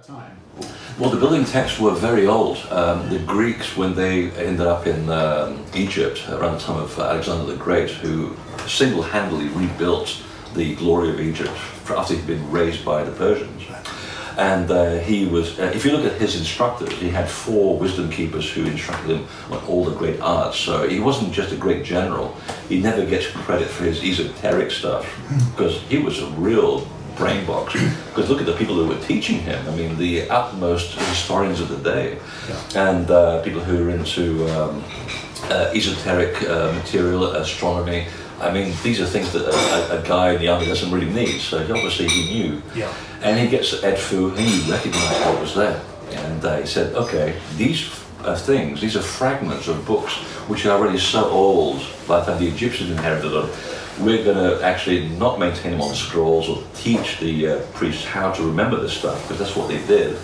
that time? Well, the building texts were very old. The Greeks, when they ended up in Egypt around the time of Alexander the Great, who single-handedly rebuilt the glory of Egypt after he'd been raised by the Persians. And he was, if you look at his instructors, he had 4 wisdom keepers who instructed him on all the great arts. So he wasn't just a great general. He never gets credit for his esoteric stuff, because he was a real brain box. Because look at the people who were teaching him. I mean, the utmost historians of the day, and people who are into esoteric material, astronomy. I mean, these are things that a guy in the army doesn't really need. So obviously he knew. Yeah. And he gets Edfu, and he recognized what was there. And he said, okay, these things, these are fragments of books which are already so old, by the time the Egyptians inherited them. We're going to actually not maintain them on scrolls or teach the priests how to remember this stuff, because that's what they did.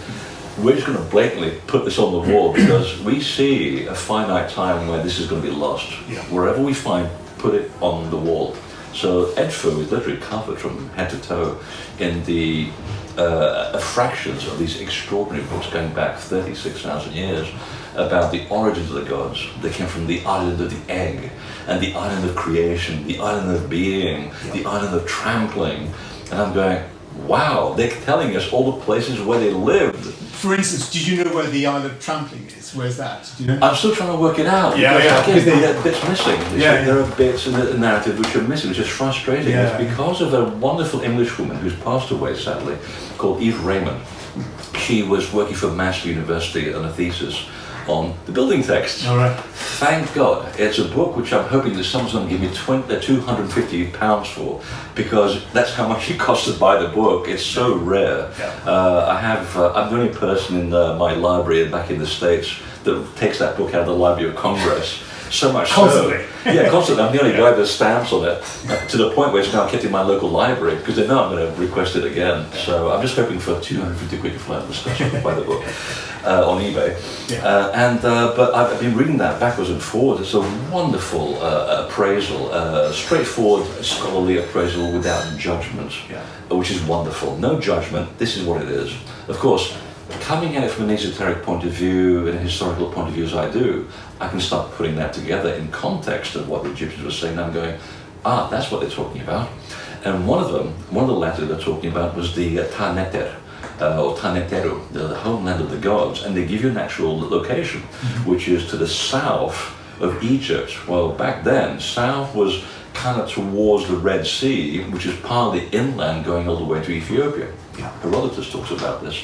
We're just going to blatantly put this on the wall, because we see a finite time where this is going to be lost. Yeah. Wherever we find, put it on the wall. So Edfu is literally covered from head to toe in the fractions of these extraordinary books going back 36,000 years about the origins of the gods. They came from the island of the egg, and the island of creation, the island of being, the island of trampling. And I'm going, wow, they're telling us all the places where they lived. For instance, did you know where the Isle of Trampling is? Where's that? Do you know? I'm still trying to work it out. Yeah, yeah. Because there are bits missing. There are bits in the narrative which are missing, which is frustrating. Yeah. It's because of a wonderful English woman who's passed away, sadly, called Eve Raymond. She was working for Master University on a thesis on the building texts. All right. Thank God. It's a book which I'm hoping that someone's going to give me £250 for, because that's how much it costs to buy the book. It's so rare. Yeah. I'm the only person in my library back in the States that takes that book out of the Library of Congress. So much Constantly. so. Yeah, constantly. I'm the only guy that stamps on it, to the point where it's now kept in my local library, because they know I'm going to request it again. So I'm just hoping for 250 quid for that discussion to buy the book on eBay. Yeah. But I've been reading that backwards and forwards. It's a wonderful appraisal, straightforward scholarly appraisal without judgment, which is wonderful. No judgment. This is what it is. Of course, coming at it from an esoteric point of view and a historical point of view as I do, I can start putting that together in context of what the Egyptians were saying. I'm going, that's what they're talking about. And one of the letters they're talking about was the Taneter, or Taneteru, the homeland of the gods. And they give you an actual location, which is to the south of Egypt. Well, back then, south was kind of towards the Red Sea, which is part of the inland going all the way to Ethiopia. Herodotus talks about this.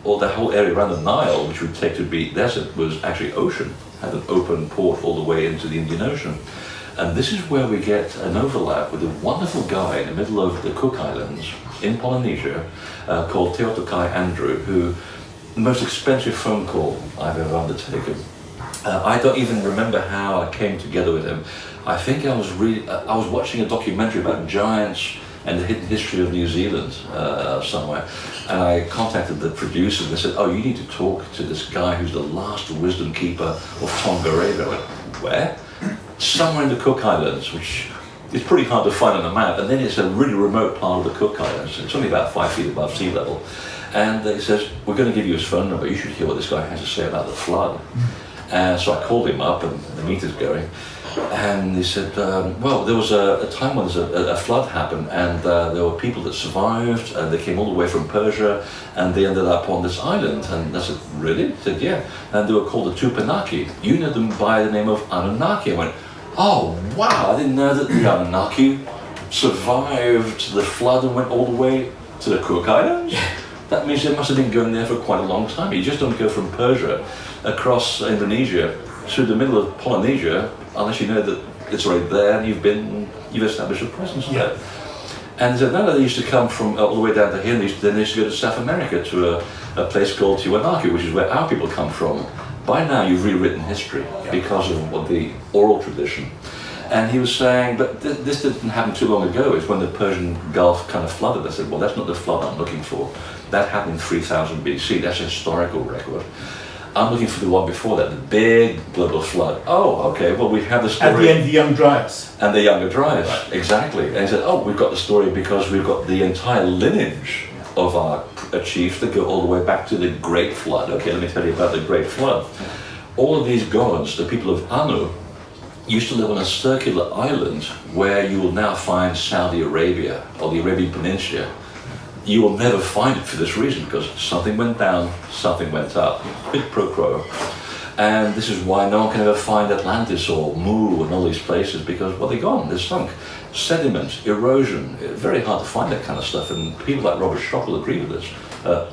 Or the whole area around the Nile, which would take to be desert, was actually ocean, had an open port all the way into the Indian Ocean. And this is where we get an overlap with a wonderful guy in the middle of the Cook Islands in Polynesia called Teotokai Andrew, who, the most expensive phone call I've ever undertaken. I don't even remember how I came together with him. I think I was watching a documentary about giants and the hidden history of New Zealand somewhere. And I contacted the producer and they said, you need to talk to this guy who's the last wisdom keeper of Tongariro. I went, where? Somewhere in the Cook Islands, which is pretty hard to find on a map. And then it's a really remote part of the Cook Islands. It's only about 5 feet above sea level. And he says, we're going to give you his phone number. You should hear what this guy has to say about the flood. And so I called him up, and the meter's going. And he said, well, there was a time when a flood happened, and there were people that survived, and they came all the way from Persia, and they ended up on this island. And I said, really? He said, yeah. And they were called the Tupanaki. You know them by the name of Anunnaki. I went, oh, wow, I didn't know that the Anunnaki survived the flood and went all the way to the Cook Islands? That means they must have been going there for quite a long time. You just don't go from Persia across Indonesia to the middle of Polynesia unless you know that it's already there and you've established a presence there. And they used to come from all the way down to here, and then they used to go to South America to a place called Tiwanaku, which is where our people come from. By now you've rewritten history because of the oral tradition. And he was saying, but this didn't happen too long ago. It's when the Persian Gulf kind of flooded. I said, well, that's not the flood I'm looking for. That happened in 3000 BC. That's a historical record. I'm looking for the one before that, the big global flood. Oh, okay, well, we have the story. At the end, the Young Dryas. And the Younger Dryas, exactly. And he said, we've got the story because we've got the entire lineage of our chiefs that go all the way back to the Great Flood. Okay, let me tell you about the Great Flood. All of these gods, the people of Anu, used to live on a circular island where you will now find Saudi Arabia or the Arabian Peninsula. You will never find it for this reason, because something went down, something went up. Big pro quo. And this is why no one can ever find Atlantis or Mu and all these places, because, well, they're gone, they're sunk. Sediment, erosion, very hard to find that kind of stuff, and people like Robert Schock will agree with this.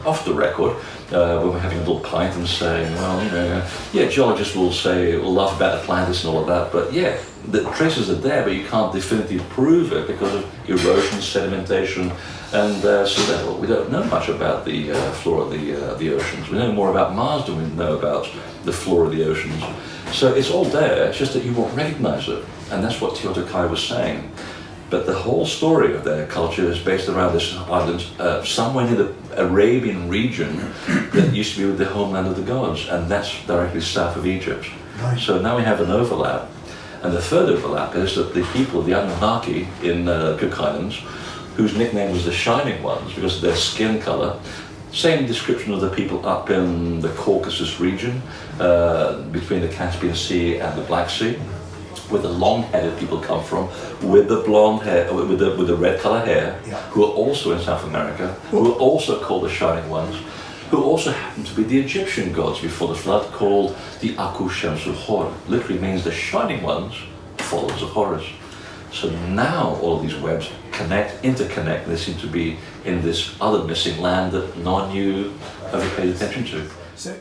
Off the record, when we're having a little pint and saying, well, you know, yeah, geologists will say, will laugh about Atlantis and all of that, but yeah, the traces are there, but you can't definitively prove it because of erosion, sedimentation, and so we don't know much about the flora of the oceans. We know more about Mars than we know about the flora of the oceans. So it's all there, it's just that you won't recognize it, and that's what Teotihuacan was saying. But the whole story of their culture is based around this island, somewhere near the Arabian region that used to be the homeland of the gods, and that's directly south of Egypt. Right. So now we have an overlap. And the third overlap is that the people of the Anunnaki in Cook Islands, whose nickname was the Shining Ones because of their skin color, same description of the people up in the Caucasus region, between the Caspian Sea and the Black Sea, where the long-headed people come from, with the blonde hair, with the red color hair, Yeah. who are also in South America, who are also called the Shining Ones, who also happen to be the Egyptian gods before the flood, called the Aku Shamsu Hor. Literally means the Shining Ones, followers of Horus. So now all of these webs connect, interconnect, and they seem to be in this other missing land that no one knew ever paid attention to. So